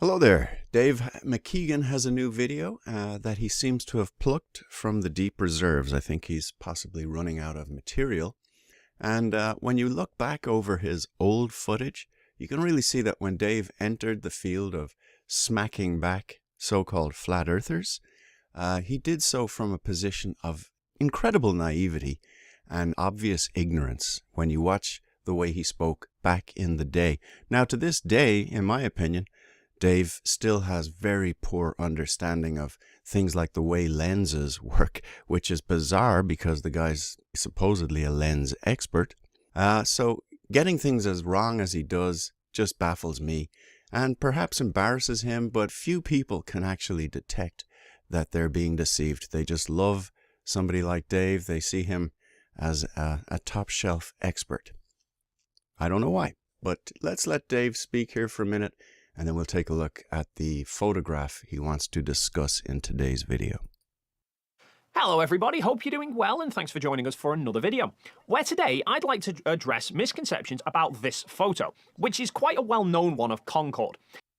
Hello there. Dave McKeegan has a new video that he seems to have plucked from the deep reserves. I think he's possibly running out of material. And when you look back over his old footage, you can really see that when Dave entered the field of smacking back so-called flat earthers, he did so from a position of incredible naivety and obvious ignorance when you watch the way he spoke back in the day. Now, to this day, in my opinion, Dave still has very poor understanding of things like the way lenses work, which is bizarre because the guy's supposedly a lens expert. So getting things as wrong as he does just baffles me and perhaps embarrasses him, but few people can actually detect that they're being deceived. They just love somebody like Dave. They see him as a top shelf expert. I don't know why, but let's let Dave speak here for a minute, and then we'll take a look at the photograph he wants to discuss in today's video. Hello everybody, hope you're doing well and thanks for joining us for another video, where today I'd like to address misconceptions about this photo, which is quite a well-known one of Concorde.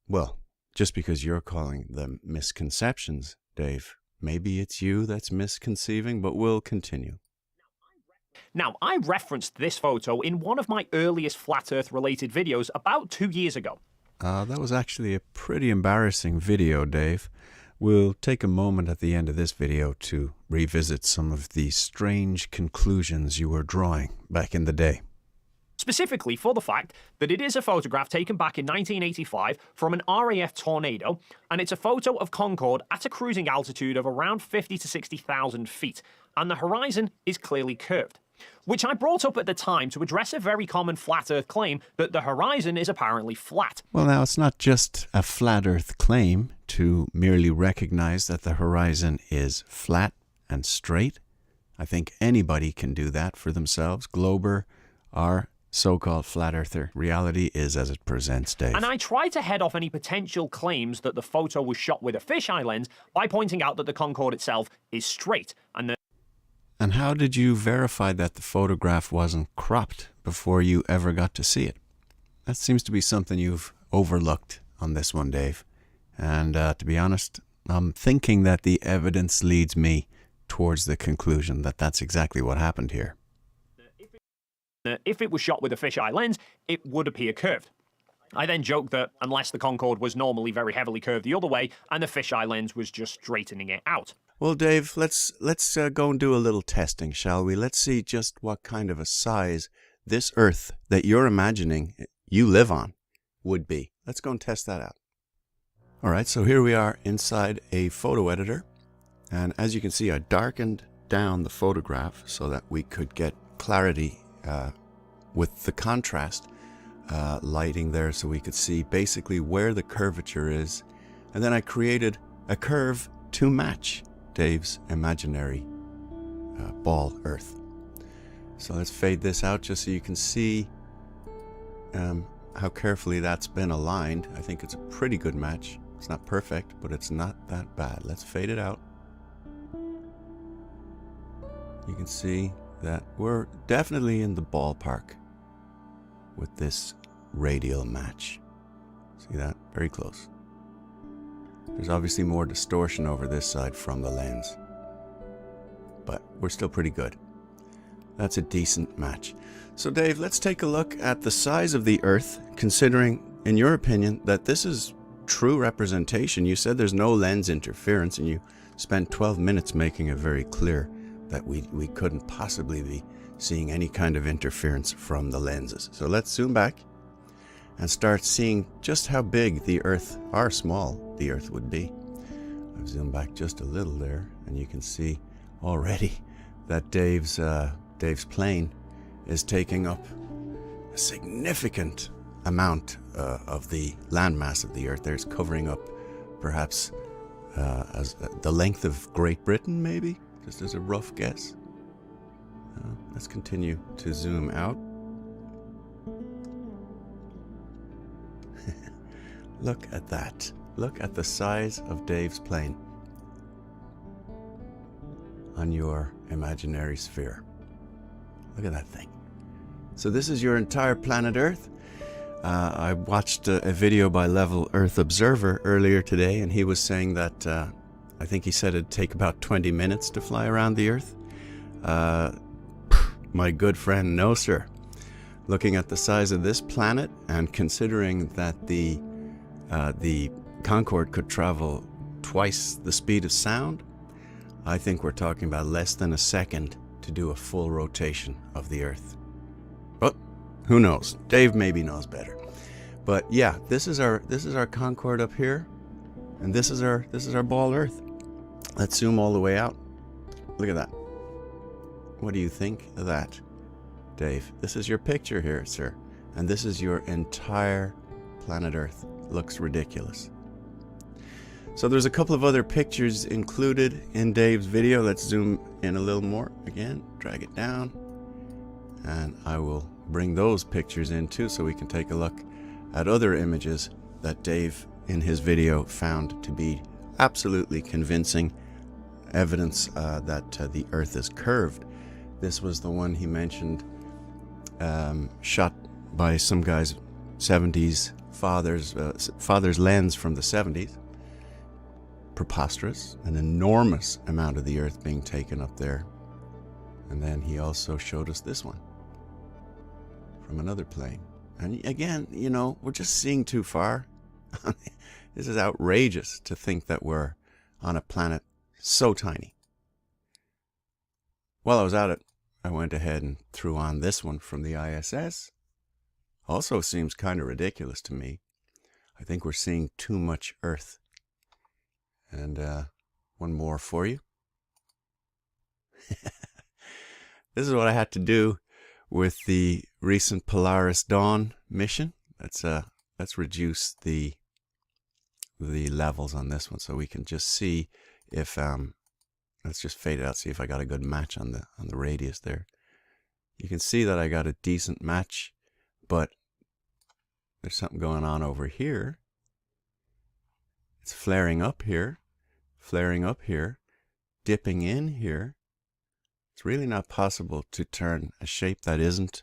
Well, just because you're calling them misconceptions, Dave, maybe it's you that's misconceiving, but we'll continue. Now, I referenced this photo in one of my earliest Flat Earth related videos about 2 years ago. That was actually a pretty embarrassing video, Dave. We'll take a moment at the end of this video to revisit some of the strange conclusions you were drawing back in the day. Specifically for the fact that it is a photograph taken back in 1985 from an RAF Tornado, and it's a photo of Concorde at a cruising altitude of around 50 to 60,000 feet, and the horizon is clearly curved, which I brought up at the time to address a very common flat Earth claim that the horizon is apparently flat. Well, now, it's not just a flat Earth claim to merely recognize that the horizon is flat and straight. I think anybody can do that for themselves, Glober or so-called flat earther. Reality is as it presents, Dave. And I try to head off any potential claims that the photo was shot with a fisheye lens by pointing out that the Concorde itself is straight. And how did you verify that the photograph wasn't cropped before you ever got to see it? That seems to be something you've overlooked on this one, Dave. And to be honest, I'm thinking that the evidence leads me towards the conclusion that that's exactly what happened here. If it was shot with a fisheye lens, it would appear curved. I then joked that unless the Concorde was normally very heavily curved the other way, and the fisheye lens was just straightening it out. Well, Dave, let's go and do a little testing, shall we? Let's see just what kind of a size this Earth that you're imagining you live on would be. Let's go and test that out. All right, so here we are inside a photo editor. And as you can see, I darkened down the photograph so that we could get clarity with the contrast lighting there, so we could see basically where the curvature is. And then I created a curve to match Dave's imaginary ball Earth. So let's fade this out just so you can see how carefully that's been aligned. I think it's a pretty good match. It's not perfect, but it's not that bad. Let's fade it out. You can see that we're definitely in the ballpark with this radial match. See that? Very close. There's obviously more distortion over this side from the lens, but we're still pretty good. That's a decent match. So Dave, let's take a look at the size of the Earth, considering, in your opinion, that this is true representation. You said there's no lens interference, and you spent 12 minutes making it very clear that we couldn't possibly be seeing any kind of interference from the lenses. So let's zoom back and start seeing just how big the Earth, or small the Earth would be. I've zoomed back just a little there, and you can see already that Dave's plane is taking up a significant amount of the landmass of the Earth. There, it's covering up perhaps as the length of Great Britain, maybe, just as a rough guess. Let's continue to zoom out. Look at that. Look at the size of Dave's plane on your imaginary sphere. Look at that thing. So this is your entire planet Earth. I watched a video by Level Earth Observer earlier today, and he was saying that I think he said it'd take about 20 minutes to fly around the Earth. My good friend, no sir. Looking at the size of this planet and considering that the Concorde could travel twice the speed of sound, I think we're talking about less than a second to do a full rotation of the Earth. But who knows? Dave maybe knows better. But yeah, this is our Concorde up here, and this is our ball Earth. Let's zoom all the way out. Look at that. What do you think of that, Dave? This is your picture here, sir, and this is your entire planet Earth. Looks ridiculous. So there's a couple of other pictures included in Dave's video. Let's zoom in a little more. Again, drag it down, and I will bring those pictures in too, so we can take a look at other images that Dave in his video found to be absolutely convincing evidence that the Earth is curved. This was the one he mentioned, shot by some guy's 70s father's lens from the 70s. Preposterous, an enormous amount of the Earth being taken up there. And then he also showed us this one from another plane. And again, you know, we're just seeing too far. This is outrageous to think that we're on a planet so tiny. While I was at it, I went ahead and threw on this one from the ISS. Also seems kind of ridiculous to me. I think we're seeing too much Earth. And one more for you. This is what I had to do with the recent Polaris Dawn mission. Let's reduce the levels on this one so we can just see if let's just fade it out, see if I got a good match on the radius there. You can see that I got a decent match, but there's something going on over here. It's flaring up here, dipping in here. It's really not possible to turn a shape that isn't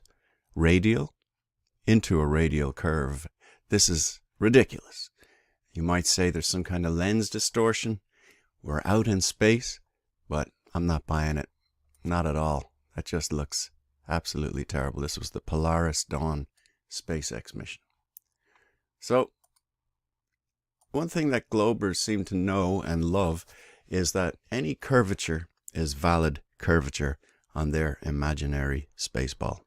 radial into a radial curve. This is ridiculous. You might say there's some kind of lens distortion. We're out in space, but I'm not buying it. Not at all. That just looks absolutely terrible. This was the Polaris Dawn SpaceX mission. So, one thing that Globers seem to know and love is that any curvature is valid curvature on their imaginary space ball.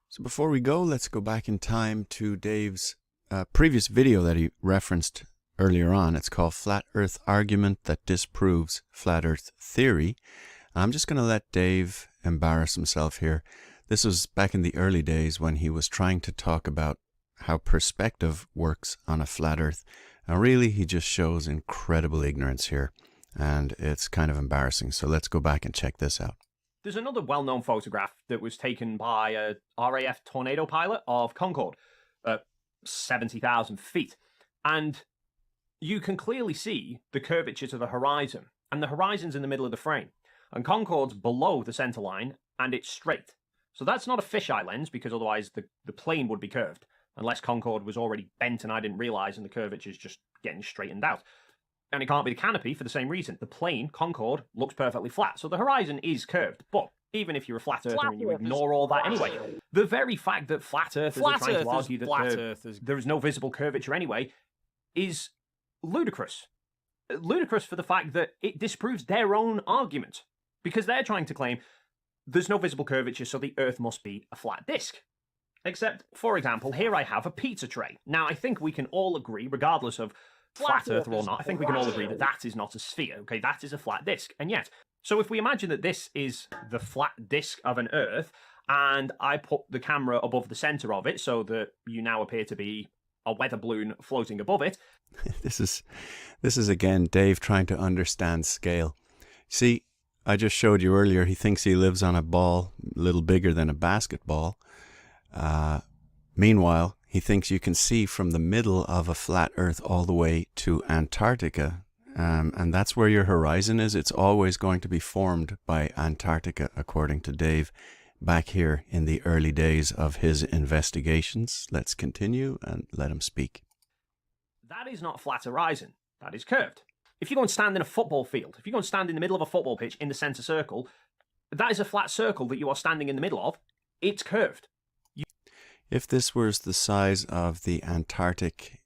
So before we go, let's go back in time to Dave's previous video that he referenced earlier on. It's called Flat Earth Argument That Disproves Flat Earth Theory. I'm just going to let Dave embarrass himself here. This was back in the early days when he was trying to talk about how perspective works on a flat Earth. Now really, he just shows incredible ignorance here, and it's kind of embarrassing. So let's go back and check this out. There's another well-known photograph that was taken by a RAF Tornado pilot of Concorde at 70,000 feet. And you can clearly see the curvature to the horizon, and the horizon's in the middle of the frame. And Concorde's below the center line, and it's straight. So that's not a fisheye lens, because otherwise the plane would be curved, unless Concorde was already bent and I didn't realize, and the curvature's just getting straightened out. And it can't be the canopy for the same reason. The plane, Concorde, looks perfectly flat. So the horizon is curved. But even if you're a flat earther and you ignore all that anyway, the very fact that flat earthers are trying to argue that there is no visible curvature anyway is ludicrous. Ludicrous for the fact that it disproves their own argument. Because they're trying to claim there's no visible curvature, so the Earth must be a flat disk. Except, for example, here I have a pizza tray. Now, I think we can all agree, regardless of flat earther or not, I think we can all agree that that is not a sphere, okay? That is a flat disk. And yet, so if we imagine that this is the flat disk of an Earth, and I put the camera above the center of it so that you now appear to be a weather balloon floating above it. This is again Dave trying to understand scale. See, I just showed you earlier, he thinks he lives on a ball a little bigger than a basketball. Meanwhile, he thinks you can see from the middle of a flat Earth all the way to Antarctica. And that's where your horizon is. It's always going to be formed by Antarctica, according to Dave. back here in the early days of his investigations. Let's continue and let him speak. That is not a flat horizon. That is curved. If you go and stand in a football field, if you go and stand in the middle of a football pitch in the centre circle, that is a flat circle that you are standing in the middle of. It's curved. If this was the size of the Antarctic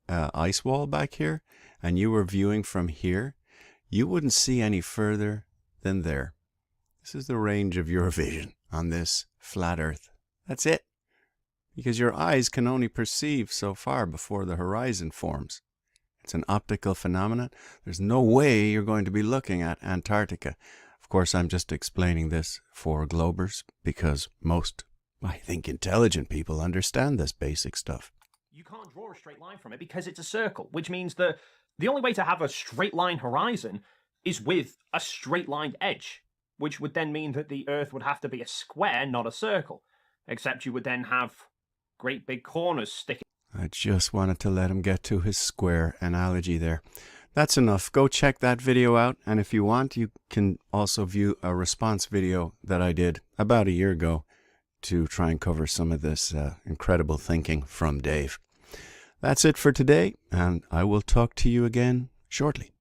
ice wall back here, and you were viewing from here, you wouldn't see any further than there. This is the range of your vision on this flat Earth. That's it. Because your eyes can only perceive so far before the horizon forms. It's an optical phenomenon. There's no way you're going to be looking at Antarctica. Of course, I'm just explaining this for Globers because most, I think, intelligent people understand this basic stuff. You can't draw a straight line from it because it's a circle, which means that the only way to have a straight line horizon is with a straight lined edge, which would then mean that the Earth would have to be a square, not a circle, except you would then have great big corners sticking. I just wanted to let him get to his square analogy there. That's enough. Go check that video out, and if you want, you can also view a response video that I did about a year ago to try and cover some of this incredible thinking from Dave. That's it for today, and I will talk to you again shortly.